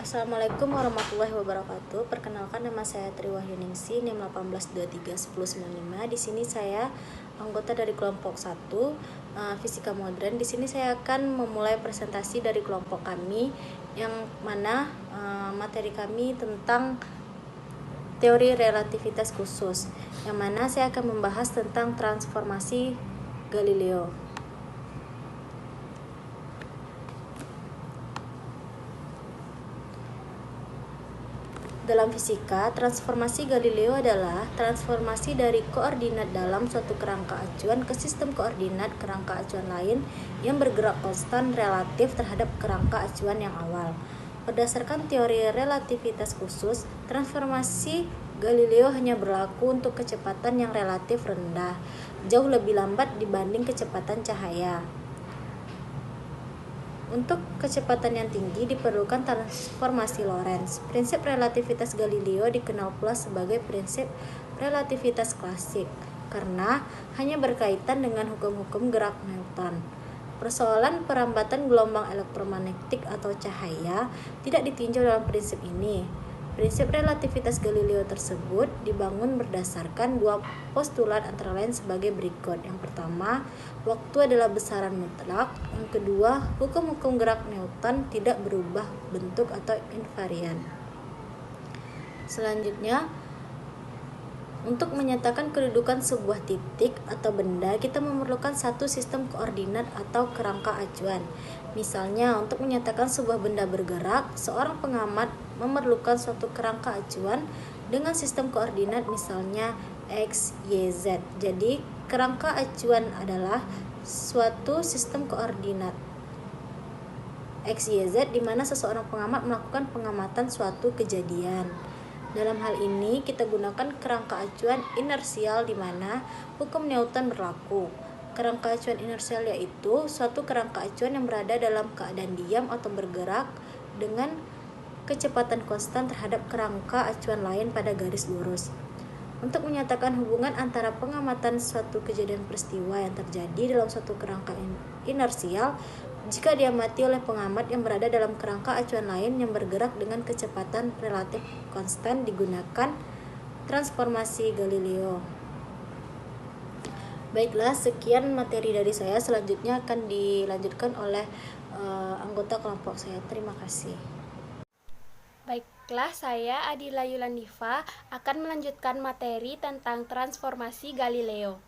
Assalamualaikum warahmatullahi wabarakatuh. Perkenalkan, nama saya Triwahyuningsi, NIM 18231095. Di sini saya anggota dari kelompok 1 Fisika Modern. Di sini saya akan memulai presentasi dari kelompok kami yang mana materi kami tentang teori relativitas khusus, yang mana saya akan membahas tentang transformasi Galileo. Dalam fisika, transformasi Galileo adalah transformasi dari koordinat dalam suatu kerangka acuan ke sistem koordinat kerangka acuan lain yang bergerak konstan relatif terhadap kerangka acuan yang awal. Berdasarkan teori relativitas khusus, transformasi Galileo hanya berlaku untuk kecepatan yang relatif rendah, jauh lebih lambat dibanding kecepatan cahaya. Untuk kecepatan yang tinggi diperlukan transformasi Lorentz. Prinsip relativitas Galileo dikenal pula sebagai prinsip relativitas klasik karena hanya berkaitan dengan hukum-hukum gerak Newton. Persoalan perambatan gelombang elektromagnetik atau cahaya tidak ditinjau dalam prinsip ini. Prinsip relativitas Galileo tersebut dibangun berdasarkan dua postulat antara lain sebagai berikut. Yang pertama, waktu adalah besaran mutlak. Yang kedua, hukum-hukum gerak Newton tidak berubah bentuk atau invarian. Selanjutnya, untuk menyatakan kedudukan sebuah titik atau benda, kita memerlukan satu sistem koordinat atau kerangka acuan. Misalnya, untuk menyatakan sebuah benda bergerak, seorang pengamat memerlukan suatu kerangka acuan dengan sistem koordinat misalnya X, Y, Z. Jadi, kerangka acuan adalah suatu sistem koordinat X, Y, Z di mana seseorang pengamat melakukan pengamatan suatu kejadian. Dalam hal ini, kita gunakan kerangka acuan inersial di mana hukum Newton berlaku. Kerangka acuan inersial yaitu suatu kerangka acuan yang berada dalam keadaan diam atau bergerak dengan kecepatan konstan terhadap kerangka acuan lain pada garis lurus. Untuk menyatakan hubungan antara pengamatan suatu kejadian peristiwa yang terjadi dalam suatu kerangka inersial jika diamati oleh pengamat yang berada dalam kerangka acuan lain yang bergerak dengan kecepatan relatif konstan, digunakan transformasi Galileo. Baiklah, sekian materi dari saya. Selanjutnya akan dilanjutkan oleh anggota kelompok saya. Terima kasih. Baiklah, saya Adila Yulandiva akan melanjutkan materi tentang transformasi Galileo.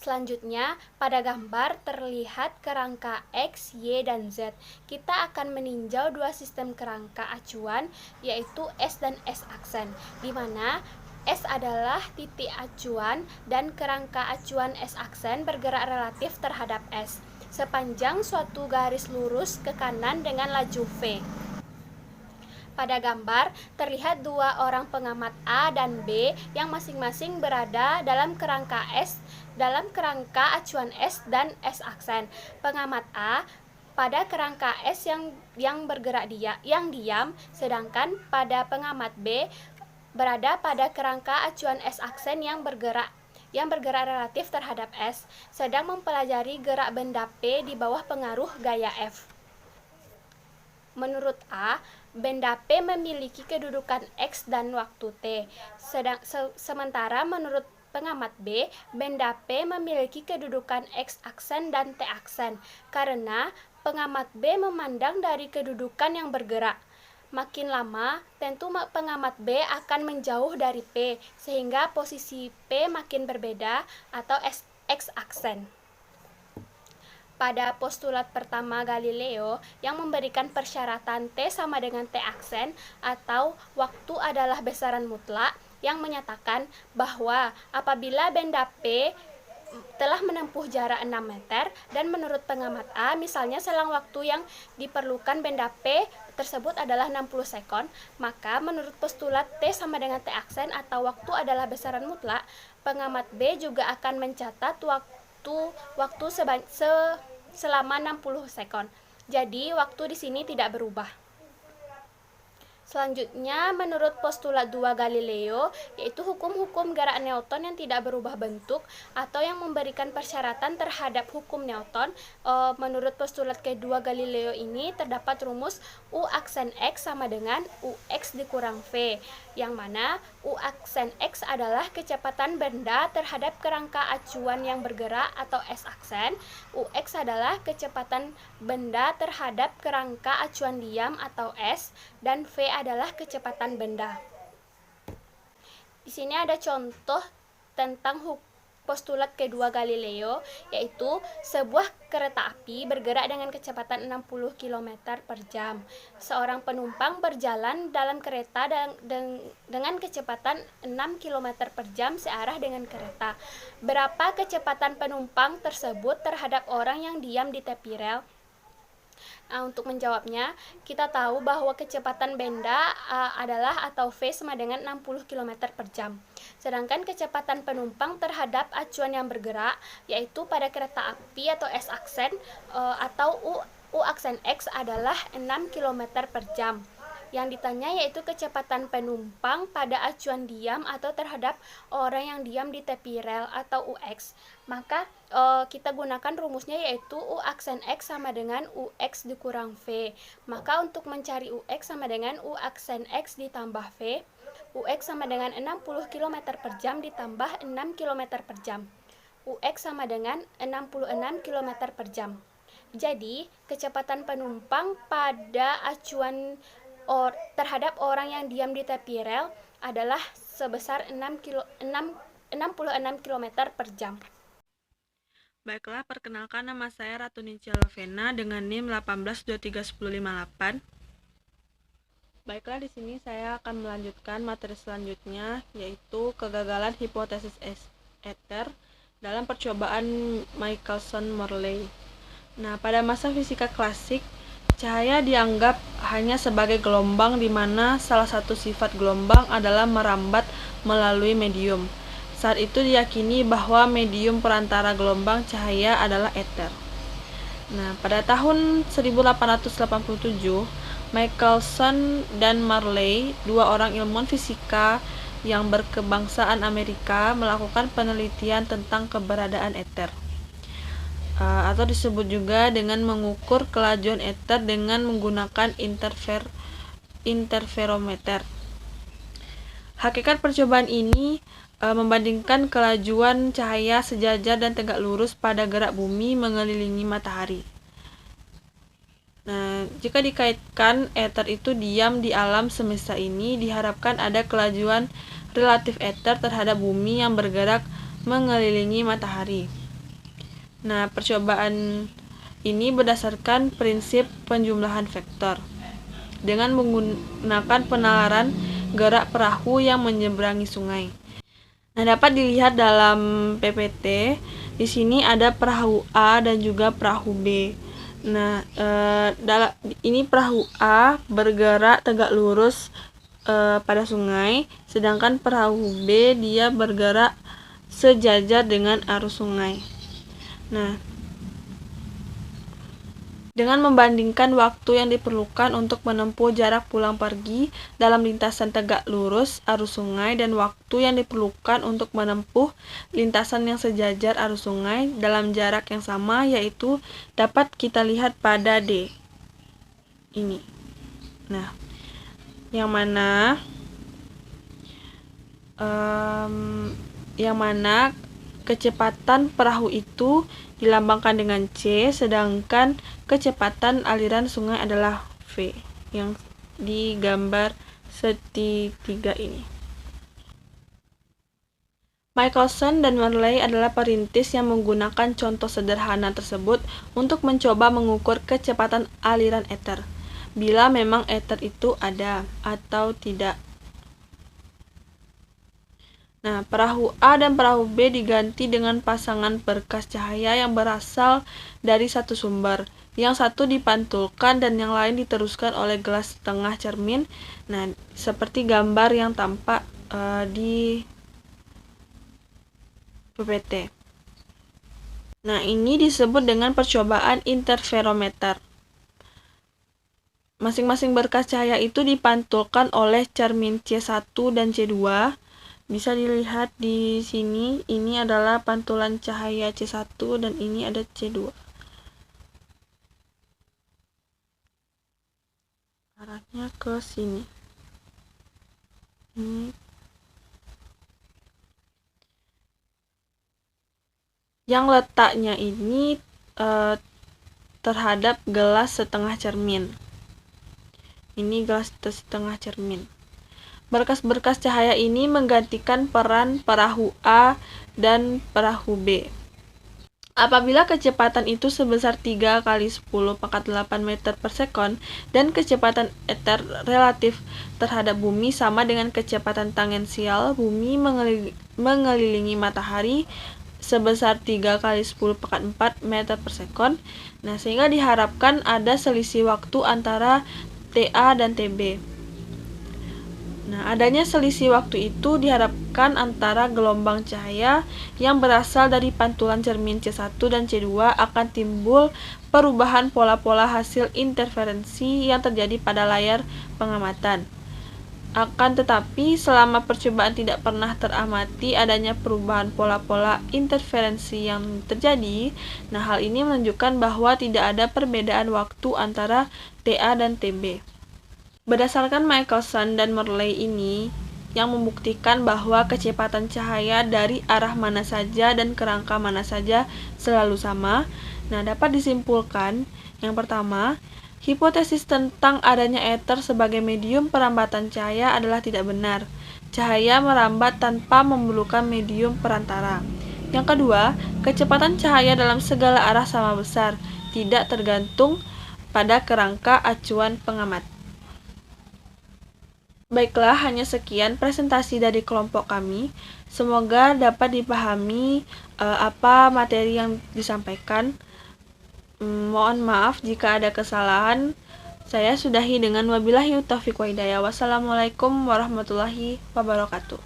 Selanjutnya, pada gambar terlihat kerangka X, Y, dan Z. Kita akan meninjau dua sistem kerangka acuan, yaitu S dan S aksen, di mana S adalah titik acuan dan kerangka acuan S aksen bergerak relatif terhadap S sepanjang suatu garis lurus ke kanan dengan laju V. Pada gambar terlihat dua orang pengamat A dan B yang masing-masing berada dalam kerangka S, dalam kerangka acuan S dan S aksen. Pengamat A pada kerangka S yang bergerak yang diam, sedangkan pada pengamat B berada pada kerangka acuan S aksen yang bergerak relatif terhadap S, sedang mempelajari gerak benda P di bawah pengaruh gaya F. Menurut A, benda P memiliki kedudukan X dan waktu T. Sementara menurut pengamat B, benda P memiliki kedudukan X aksen dan T aksen, karena pengamat B memandang dari kedudukan yang bergerak. Makin lama, tentu pengamat B akan menjauh dari P, sehingga posisi P makin berbeda atau X aksen. Pada postulat pertama Galileo yang memberikan persyaratan T sama dengan T aksen atau waktu adalah besaran mutlak, yang menyatakan bahwa apabila benda P telah menempuh jarak 6 meter dan menurut pengamat A misalnya selang waktu yang diperlukan benda P tersebut adalah 60 sekon, maka menurut postulat T sama dengan T aksen atau waktu adalah besaran mutlak, pengamat B juga akan mencatat waktu selama 60 sekon. Jadi waktu di sini tidak berubah. Selanjutnya, menurut postulat 2 Galileo, yaitu hukum-hukum gerak Newton yang tidak berubah bentuk atau yang memberikan persyaratan terhadap hukum Newton, menurut postulat kedua Galileo ini terdapat rumus U aksen X sama dengan UX dikurang V, yang mana U aksen X adalah kecepatan benda terhadap kerangka acuan yang bergerak atau S aksen, UX adalah kecepatan benda terhadap kerangka acuan diam atau S, dan V adalah kecepatan benda. Di sini ada contoh tentang postulat kedua Galileo, yaitu sebuah kereta api bergerak dengan kecepatan 60 km per jam. Seorang penumpang berjalan dalam kereta dengan kecepatan 6 km per jam searah dengan kereta. Berapa kecepatan penumpang tersebut terhadap orang yang diam di tepi rel? Nah, untuk menjawabnya, kita tahu bahwa kecepatan benda adalah atau V sama dengan 60 km per jam. Sedangkan kecepatan penumpang terhadap acuan yang bergerak, yaitu pada kereta api atau S aksen atau U aksen X adalah 6 km per jam. Yang ditanya yaitu kecepatan penumpang pada acuan diam atau terhadap orang yang diam di tepi rel atau UX. Maka kita gunakan rumusnya yaitu U aksen X sama dengan UX dikurang V. Maka untuk mencari UX sama dengan U aksen X ditambah V, UX sama dengan 60 km per jam ditambah 6 km per jam. UX sama dengan 66 km per jam. Jadi, kecepatan penumpang pada acuan terhadap orang yang diam di tepi rel adalah sebesar 66 km per jam. Baiklah, perkenalkan nama saya Ratu Nicia Lovena dengan NIM 1823158. Baiklah, di sini saya akan melanjutkan materi selanjutnya, yaitu kegagalan hipotesis ether dalam percobaan Michelson-Morley. Nah, pada masa fisika klasik, cahaya dianggap hanya sebagai gelombang di mana salah satu sifat gelombang adalah merambat melalui medium. Saat itu diyakini bahwa medium perantara gelombang cahaya adalah ether. Nah, pada tahun 1887, Michelson dan Morley, dua orang ilmuwan fisika yang berkebangsaan Amerika, melakukan penelitian tentang keberadaan ether. Atau disebut juga dengan mengukur kelajuan ether dengan menggunakan interferometer. Hakikat percobaan ini membandingkan kelajuan cahaya sejajar dan tegak lurus pada gerak bumi mengelilingi matahari. Nah, jika dikaitkan ether itu diam di alam semesta ini, diharapkan ada kelajuan relatif ether terhadap bumi yang bergerak mengelilingi matahari. Nah, percobaan ini berdasarkan prinsip penjumlahan vektor dengan menggunakan penalaran gerak perahu yang menyeberangi sungai. Nah, dapat dilihat dalam PPT, di sini ada perahu A dan juga perahu B. Nah, ini perahu A bergerak tegak lurus pada sungai, sedangkan perahu B dia bergerak sejajar dengan arus sungai. Nah, dengan membandingkan waktu yang diperlukan untuk menempuh jarak pulang pergi dalam lintasan tegak lurus arus sungai dan waktu yang diperlukan untuk menempuh lintasan yang sejajar arus sungai dalam jarak yang sama, yaitu dapat kita lihat pada D ini. Nah, yang mana kecepatan perahu itu dilambangkan dengan C, sedangkan kecepatan aliran sungai adalah V, yang digambar segitiga ini. Michelson dan Morley adalah perintis yang menggunakan contoh sederhana tersebut untuk mencoba mengukur kecepatan aliran ether, bila memang ether itu ada atau tidak. Nah, perahu A dan perahu B diganti dengan pasangan berkas cahaya yang berasal dari satu sumber. Yang satu dipantulkan dan yang lain diteruskan oleh gelas setengah cermin. Nah, seperti gambar yang tampak di PPT. Nah, ini disebut dengan percobaan interferometer. Masing-masing berkas cahaya itu dipantulkan oleh cermin C1 dan C2. Bisa dilihat di sini, ini adalah pantulan cahaya C1 dan ini ada C2. Arahnya ke sini. Ini yang letaknya ini terhadap gelas setengah cermin. Ini gelas setengah cermin. Berkas-berkas cahaya ini menggantikan peran perahu A dan perahu B. Apabila kecepatan itu sebesar 3 kali 10 pangkat 8 meter per sekon dan kecepatan ether relatif terhadap bumi sama dengan kecepatan tangensial bumi mengelilingi matahari sebesar 3 kali 10 pangkat 4 meter per sekon. Nah, sehingga diharapkan ada selisih waktu antara TA dan TB. Nah, adanya selisih waktu itu diharapkan antara gelombang cahaya yang berasal dari pantulan cermin C1 dan C2 akan timbul perubahan pola-pola hasil interferensi yang terjadi pada layar pengamatan. Akan tetapi, selama percobaan tidak pernah teramati adanya perubahan pola-pola interferensi yang terjadi, nah hal ini menunjukkan bahwa tidak ada perbedaan waktu antara TA dan TB. Berdasarkan Michelson dan Morley ini, yang membuktikan bahwa kecepatan cahaya dari arah mana saja dan kerangka mana saja selalu sama, nah dapat disimpulkan, yang pertama, hipotesis tentang adanya ether sebagai medium perambatan cahaya adalah tidak benar. Cahaya merambat tanpa memerlukan medium perantara. Yang kedua, kecepatan cahaya dalam segala arah sama besar, tidak tergantung pada kerangka acuan pengamat. Baiklah, hanya sekian presentasi dari kelompok kami. Semoga dapat dipahami apa materi yang disampaikan. Mohon maaf jika ada kesalahan. Saya sudahi dengan wabillahi taufiq wa hidayah. Wassalamualaikum warahmatullahi wabarakatuh.